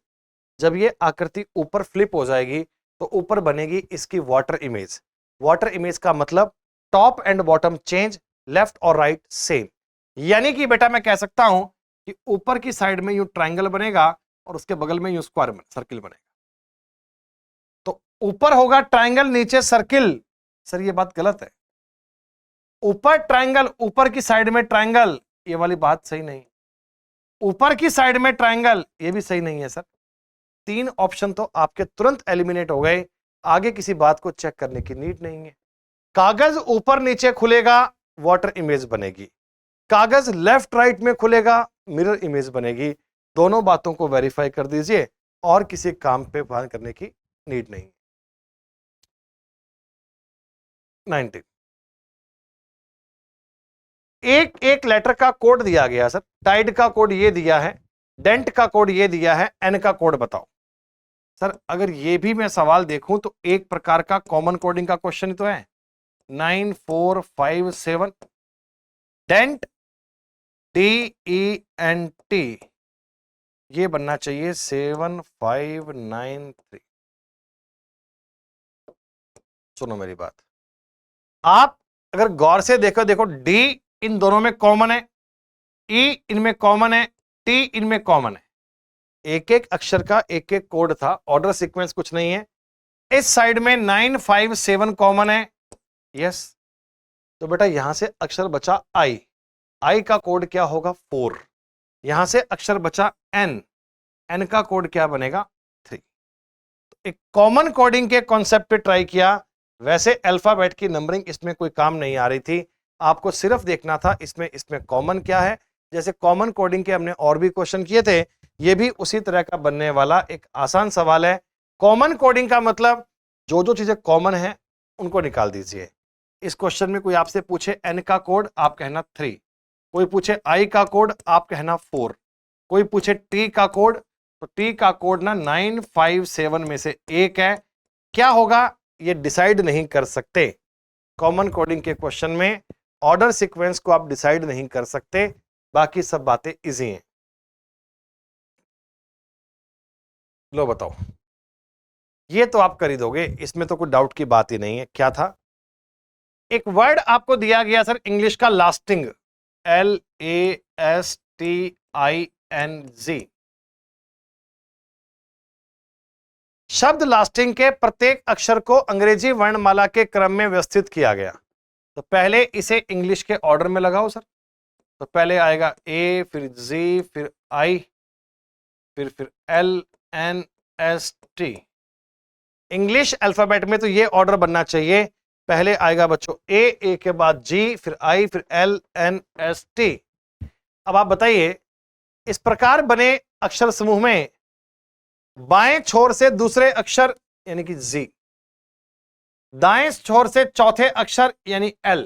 जब ये आकृति ऊपर फ्लिप हो जाएगी तो ऊपर बनेगी इसकी वाटर इमेज। वाटर इमेज का मतलब top and bottom change, left और राइट सेम। यानी कि बेटा मैं कह सकता हूं कि ऊपर की साइड में यूं ट्रायंगल बनेगा और उसके बगल में यूं स्क्वायर सर्किल बनेगा। तो ऊपर होगा ट्रायंगल, नीचे सर्किल। सर ये बात गलत है। ऊपर ट्रायंगल, ऊपर की साइड में ट्रायंगल, ये वाली बात सही नहीं। ऊपर की साइड में ट्रायंगल, ये भी सही नहीं है सर। 3 ऑप्शन तो आपके तुरंत एलिमिनेट हो गए, आगे किसी बात को चेक करने की नीड नहीं है। कागज ऊपर नीचे खुलेगा वाटर इमेज बनेगी, कागज लेफ्ट राइट में खुलेगा मिरर इमेज बनेगी। दोनों बातों को वेरीफाई कर दीजिए और किसी काम पे ध्यान करने की नीड नहीं। 19। एक एक लेटर का कोड दिया गया सर। टाइड का कोड ये दिया है, डेंट का कोड ये दिया है, एन का कोड बताओ। सर अगर ये भी मैं सवाल देखूं तो एक प्रकार का कॉमन कोडिंग का क्वेश्चन तो है। 9 4 5 7, डेंट DENT, ये बनना चाहिए 7 5 9 3। सुनो मेरी बात, आप अगर गौर से देखो, देखो डी इन दोनों में कॉमन है, ई इनमें कॉमन है, टी इनमें कॉमन है। एक एक अक्षर का एक एक कोड था, ऑर्डर सीक्वेंस कुछ नहीं है। इस साइड में 9 5 7 कॉमन है, यस। तो बेटा यहां से अक्षर बचा आई, आई का कोड क्या होगा 4। यहां से अक्षर बचा एन, एन का कोड क्या बनेगा 3। तो एक कॉमन कोडिंग के कॉन्सेप्ट पे ट्राई किया। वैसे अल्फाबेट की नंबरिंग इसमें कोई काम नहीं आ रही थी, आपको सिर्फ देखना था इसमें कॉमन क्या है। जैसे कॉमन कोडिंग के हमने और भी क्वेश्चन किए थे, ये भी उसी तरह का बनने वाला एक आसान सवाल है। कॉमन कोडिंग का मतलब जो जो चीजें कॉमन है उनको निकाल दीजिए। इस क्वेश्चन में कोई आपसे पूछे एन का कोड, आप कहना 3। कोई पूछे आई का कोड, आप कहना 4। कोई पूछे टी का कोड, तो टी का कोड ना 957 में से एक है। क्या होगा ये डिसाइड नहीं कर सकते। कॉमन कोडिंग के क्वेश्चन में ऑर्डर सीक्वेंस को आप डिसाइड नहीं कर सकते, बाकी सब बातें इजी हैं। लो बताओ, ये तो आप कर ही दोगे, इसमें तो कोई डाउट की बात ही नहीं है। क्या था, एक वर्ड आपको दिया गया सर इंग्लिश का लास्टिंग, LASTING। शब्द लास्टिंग के प्रत्येक अक्षर को अंग्रेजी वर्णमाला के क्रम में व्यवस्थित किया गया। तो पहले इसे इंग्लिश के ऑर्डर में लगाओ सर। तो पहले आएगा A, फिर Z, फिर I, फिर LNST। इंग्लिश अल्फाबेट में तो ये ऑर्डर बनना चाहिए, पहले आएगा बच्चों A के बाद G, फिर I, फिर LNST। अब आप बताइए, इस प्रकार बने अक्षर समूह में बाएं छोर से दूसरे अक्षर यानी कि Z, दाएं छोर से चौथे अक्षर यानी L,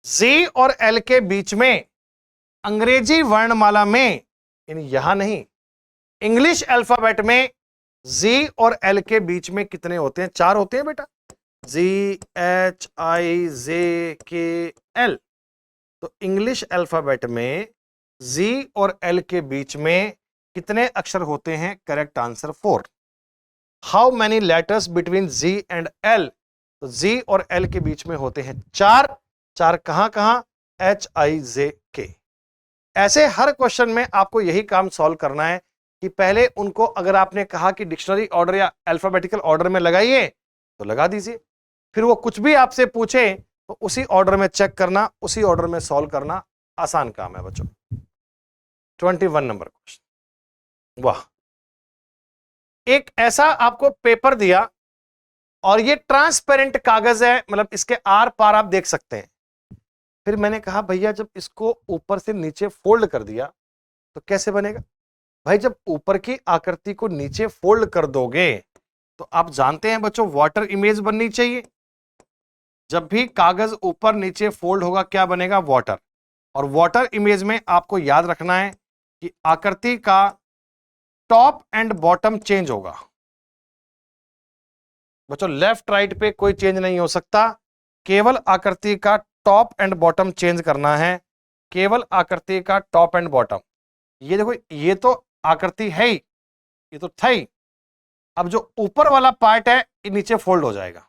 Z और L के बीच में अंग्रेजी वर्णमाला में, यानी यहां नहीं, इंग्लिश अल्फाबेट में Z और L के बीच में कितने होते हैं? 4 होते हैं बेटा, GHIJKL। तो इंग्लिश अल्फाबेट में Z और L के बीच में कितने अक्षर होते हैं? Correct answer 4। How many letters between Z and L? तो Z और L के बीच में होते हैं 4। 4 कहां कहां? HIJK। ऐसे हर क्वेश्चन में आपको यही काम सॉल्व करना है कि पहले उनको अगर आपने कहा कि डिक्शनरी ऑर्डर या अल्फाबेटिकल ऑर्डर में लगाइए तो लगा दीजिए, फिर वो कुछ भी आपसे पूछे तो उसी ऑर्डर में चेक करना, उसी ऑर्डर में सॉल्व करना। आसान काम है बच्चों। 21 नंबर क्वेश्चन। वाह, एक ऐसा आपको पेपर दिया और ये ट्रांसपेरेंट कागज है, मतलब इसके आर पार आप देख सकते हैं। फिर मैंने कहा भैया जब इसको ऊपर से नीचे फोल्ड कर दिया तो कैसे बनेगा? भाई जब ऊपर की आकृति को नीचे फोल्ड कर दोगे तो आप जानते हैं बच्चों वाटर इमेज बननी चाहिए। जब भी कागज ऊपर नीचे फोल्ड होगा क्या बनेगा? वाटर। और वाटर इमेज में आपको याद रखना है कि आकृति का टॉप एंड बॉटम चेंज होगा बच्चों, लेफ्ट राइट पे कोई चेंज नहीं हो सकता, केवल आकृति का टॉप एंड बॉटम चेंज करना है, केवल आकृति का टॉप एंड बॉटम। ये देखो, ये तो आकृति है ही, ये तो था ही। अब जो ऊपर वाला पार्ट है ये नीचे फोल्ड हो जाएगा।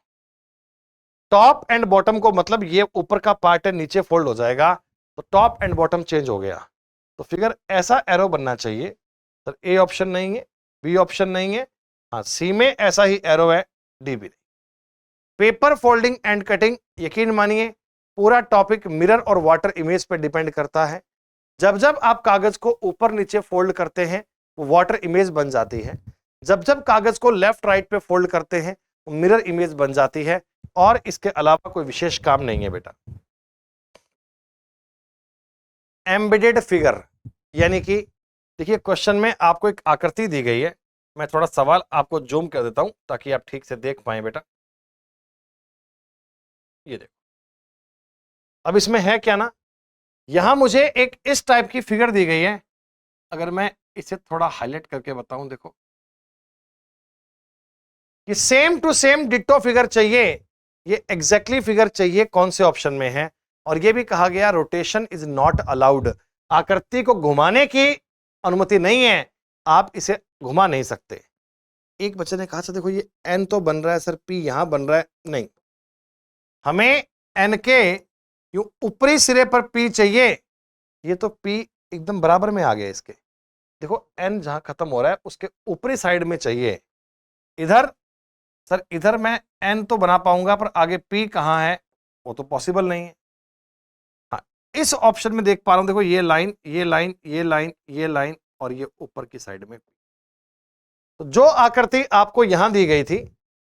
टॉप एंड बॉटम को मतलब ये ऊपर का पार्ट है नीचे फोल्ड हो जाएगा, तो टॉप एंड बॉटम चेंज हो गया। तो फिगर ऐसा एरो बनना चाहिए सर। ए ऑप्शन नहीं है, बी ऑप्शन नहीं है, हाँ सी में ऐसा ही एरो है, डी भी नहीं। पेपर फोल्डिंग एंड कटिंग, यकीन मानिए पूरा टॉपिक मिरर और वाटर इमेज पर डिपेंड करता है। जब जब आप कागज को ऊपर नीचे फोल्ड करते हैं वो वाटर इमेज बन जाती है, जब जब कागज को लेफ्ट राइट पे फोल्ड करते हैं वो मिरर इमेज बन जाती है, और इसके अलावा कोई विशेष काम नहीं है बेटा। एम्बेडेड फिगर, यानी कि देखिए क्वेश्चन में आपको एक आकृति दी गई है, मैं थोड़ा सवाल आपको जूम कर देता हूं ताकि आप ठीक से देख पाए बेटा। ये देखो, अब इसमें है क्या ना, यहां मुझे एक इस टाइप की फिगर दी गई है। अगर मैं इसे थोड़ा हाईलाइट करके बताऊं, देखो कि same to same ditto figure चाहिए, ये एग्जैक्टली फिगर चाहिए कौन से ऑप्शन में है। और ये भी कहा गया रोटेशन इज नॉट अलाउड, आकृति को घुमाने की अनुमति नहीं है, आप इसे घुमा नहीं सकते। एक बच्चे ने कहा सर देखो ये एन तो बन रहा है सर, पी यहां बन रहा है, नहीं, हमें एन के यूं ऊपरी सिरे पर पी चाहिए, ये तो पी एकदम बराबर में आ गया इसके। देखो एन जहां खत्म हो रहा है उसके ऊपरी साइड में चाहिए। इधर सर, इधर मैं एन तो बना पाऊंगा पर आगे पी कहां है वो तो पॉसिबल नहीं है। हाँ, इस ऑप्शन में देख पा रहा हूं, देखो ये लाइन, ये लाइन, ये लाइन, ये लाइन, और ये ऊपर की साइड में। तो जो आकृति आपको यहां दी गई थी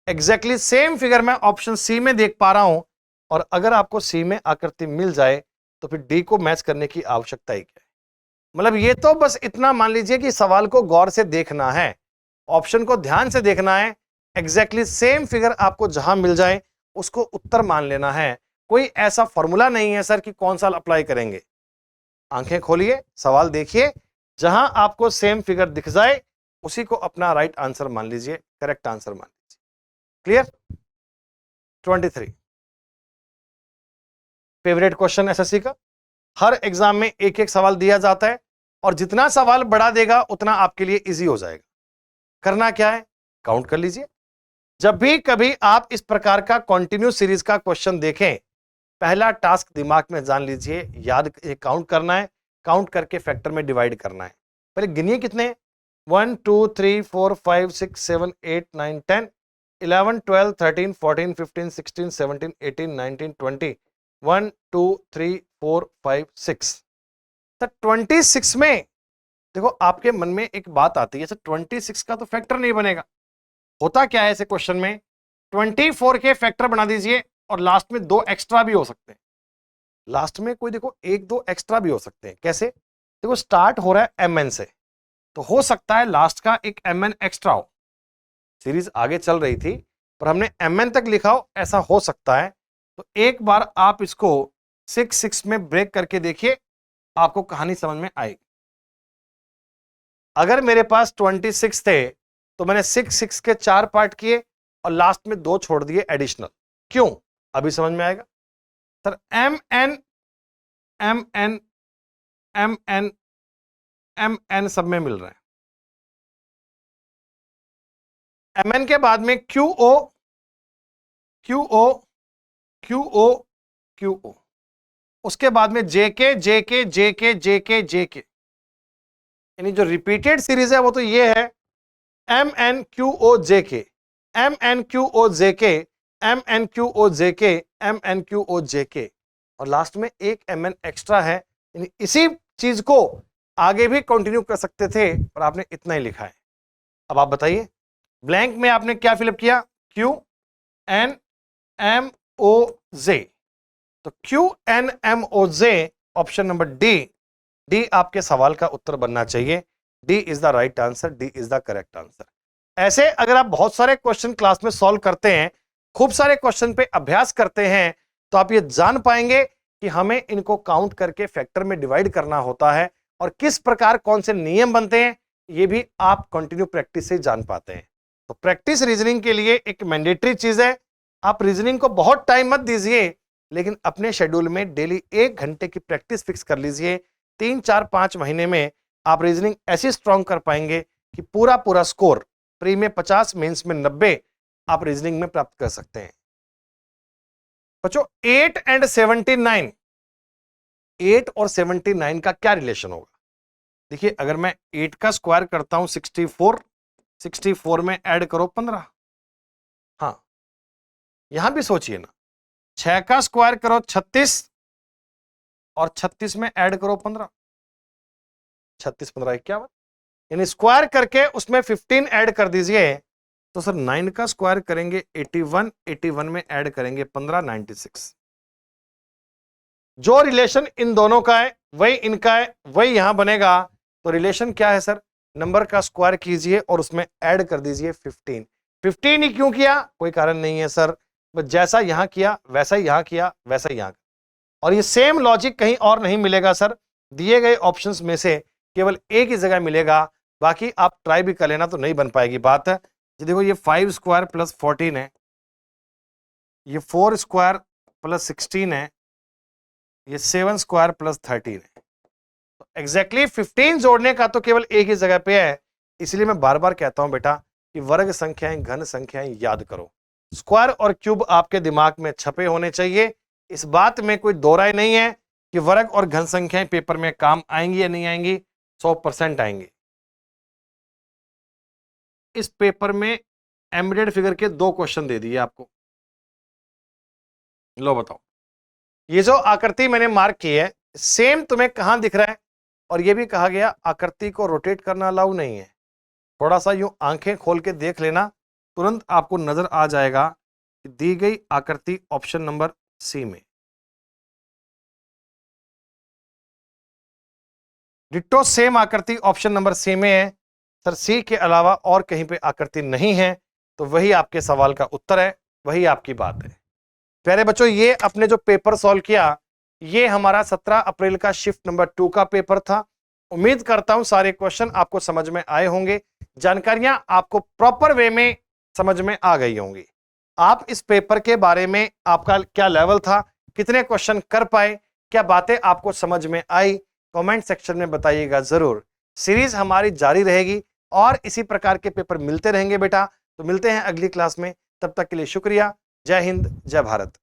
एग्जैक्टली सेम फिगर मैं ऑप्शन सी में देख पा रहा हूं, और अगर आपको सी में आकृति मिल जाए तो फिर डी को मैच करने की आवश्यकता ही क्या है। मतलब ये तो बस इतना मान लीजिए कि सवाल को गौर से देखना है, ऑप्शन को ध्यान से देखना है, एग्जैक्टली सेम फिगर आपको जहां मिल जाए उसको उत्तर मान लेना है। कोई ऐसा फॉर्मूला नहीं है सर कि कौन सा अप्लाई करेंगे, आंखें खोलिए, सवाल देखिए, जहां आपको सेम फिगर दिख जाए उसी को अपना राइट आंसर मान लीजिए, करेक्ट आंसर मान लीजिए। क्लियर? 23 फेवरेट क्वेश्चन एसएससी का। हर एग्जाम में एक एक सवाल दिया जाता है और जितना सवाल बढ़ा देगा उतना आपके लिए इजी हो जाएगा। करना क्या है, काउंट कर लीजिए। जब भी कभी आप इस प्रकार का कंटिन्यू सीरीज का क्वेश्चन देखें, पहला टास्क दिमाग में जान लीजिए, याद काउंट करना है, काउंट करके फैक्टर में डिवाइड करना है। पहले गिनिए कितने, 1 2 3 4 5 6 7 8 9 10 11 12 13 14 15 16 17 18 19 20 1 2 3 4 5 6। सर 26 में देखो आपके मन में एक बात आती है, सर 26 का तो फैक्टर नहीं बनेगा। होता क्या है ऐसे क्वेश्चन में, 24 के फैक्टर बना दीजिए और लास्ट में 2 एक्स्ट्रा भी हो सकते हैं। लास्ट में कोई देखो 1-2 एक्स्ट्रा भी हो सकते हैं। कैसे? देखो स्टार्ट हो रहा है mn से, तो हो सकता है लास्ट का एक mn एक्स्ट्रा हो। सीरीज आगे चल रही थी पर हमने mn तक लिखा हो, ऐसा हो सकता है। तो एक बार आप इसको 6-6 में ब्रेक करके देखिए, आपको कहानी समझ में आएगी। अगर मेरे पास 26 थे तो मैंने 6-6 के 4 पार्ट किए और लास्ट में 2 छोड़ दिए एडिशनल। क्यों? अभी समझ में आएगा। Sir mn mn mn mn सब में मिल रहा है। mn के बाद में qo qo qo qo, उसके बाद में jk jk jk jk jk, यानी जो रिपीटेड सीरीज है वो तो ये है MNQOJK MNQOJK MNQOJK MNQOJK, और लास्ट में एक MN एक्स्ट्रा है। यानी इसी चीज को आगे भी कंटिन्यू कर सकते थे और आपने इतना ही लिखा है। अब आप बताइए, ब्लैंक में आपने क्या फिलअप किया, QNMOJ, तो QNMOJ ऑप्शन नंबर डी आपके सवाल का उत्तर बनना चाहिए। D is the right answer, D is the correct answer. ऐसे अगर आप बहुत सारे क्वेश्चन क्लास में सॉल्व करते हैं, खूब सारे क्वेश्चन पे अभ्यास करते हैं, तो आप ये जान पाएंगे कि हमें इनको काउंट करके फैक्टर में डिवाइड करना होता है और किस प्रकार कौन से नियम बनते हैं, ये भी आप कंटिन्यू प्रैक्टिस से जान पाते हैं। तो प्रैक्टिस रीजनिंग के लिए एक मैंडेटरी चीज है। आप रीजनिंग को बहुत टाइम मत दीजिए, लेकिन अपने शेड्यूल में डेली 1 घंटे की प्रैक्टिस फिक्स कर लीजिए। 3-4-5 महीने में आप रीजनिंग ऐसी स्ट्रांग कर पाएंगे कि पूरा स्कोर प्री में 50, मेंस में 90 आप रीजनिंग में प्राप्त कर सकते हैं। बच्चों 8 और 79 का क्या रिलेशन होगा? देखिए अगर मैं 8 का स्क्वायर करता हूं 64 में ऐड करो 15। हाँ, यहां भी सोचिए ना, 6 का स्क्वायर करो 36 और 36 में ऐड करो 15, 36 15 51, यानी स्क्वायर करके उसमें 15 ऐड कर दीजिए। तो सर 9 का स्क्वायर करेंगे 81 में ऐड करेंगे 15 96। जो रिलेशन इन दोनों का है वही इनका है, वही यहां बनेगा। तो रिलेशन क्या है सर? नंबर का स्क्वायर कीजिए और उसमें ऐड कर दीजिए 15। 15 ही क्यों किया? कोई कारण नहीं है सर, बस जैसा यहां किया वैसा ही यहां किया, वैसा ही यहां। और ये सेम लॉजिक कहीं और नहीं मिलेगा सर, दिए गए ऑप्शंस में से केवल एक ही जगह मिलेगा। बाकी आप ट्राई भी कर लेना तो नहीं बन पाएगी बात। जी देखो ये 5 स्क्वायर प्लस 14 है, ये 4 स्क्वायर प्लस 16 है, ये 7 स्क्वायर प्लस 13 है। तो एग्जैक्टली 15 जोड़ने का तो केवल एक ही जगह पे है। इसलिए मैं बार बार कहता हूं बेटा कि वर्ग संख्याएं, घन संख्याएं याद करो। स्क्वायर और क्यूब आपके दिमाग में छपे होने चाहिए। इस बात में कोई दो राय नहीं है कि वर्ग और घन संख्याएं पेपर में काम आएंगी या नहीं आएंगी, 100% आएंगी। इस पेपर में एम्बेडेड फिगर के 2 क्वेश्चन दे दिए आपको। लो बताओ, ये जो आकृति मैंने मार्क की है सेम तुम्हें कहां दिख रहा है? और ये भी कहा गया आकृति को रोटेट करना अलाउ नहीं है। थोड़ा सा यूं आंखें खोल के देख लेना, तुरंत आपको नजर आ जाएगा कि दी गई आकृति ऑप्शन नंबर सी में। डिट्टो सेम आकृति ऑप्शन नंबर सी में है सर, सी के अलावा और कहीं पे आकृति नहीं है। तो वही आपके सवाल का उत्तर है, वही आपकी बात है। प्यारे बच्चों, ये अपने जो पेपर सॉल्व किया ये हमारा 17 अप्रैल का शिफ्ट नंबर 2 का पेपर था। उम्मीद करता हूं सारे क्वेश्चन आपको समझ में आए होंगे, जानकारियां आपको प्रॉपर वे में समझ में आ गई होंगी। आप इस पेपर के बारे में आपका क्या लेवल था, कितने क्वेश्चन कर पाए, क्या बातें आपको समझ में आई, कमेंट सेक्शन में बताइएगा जरूर। सीरीज हमारी जारी रहेगी और इसी प्रकार के पेपर मिलते रहेंगे बेटा। तो मिलते हैं अगली क्लास में, तब तक के लिए शुक्रिया। जय हिंद, जय भारत।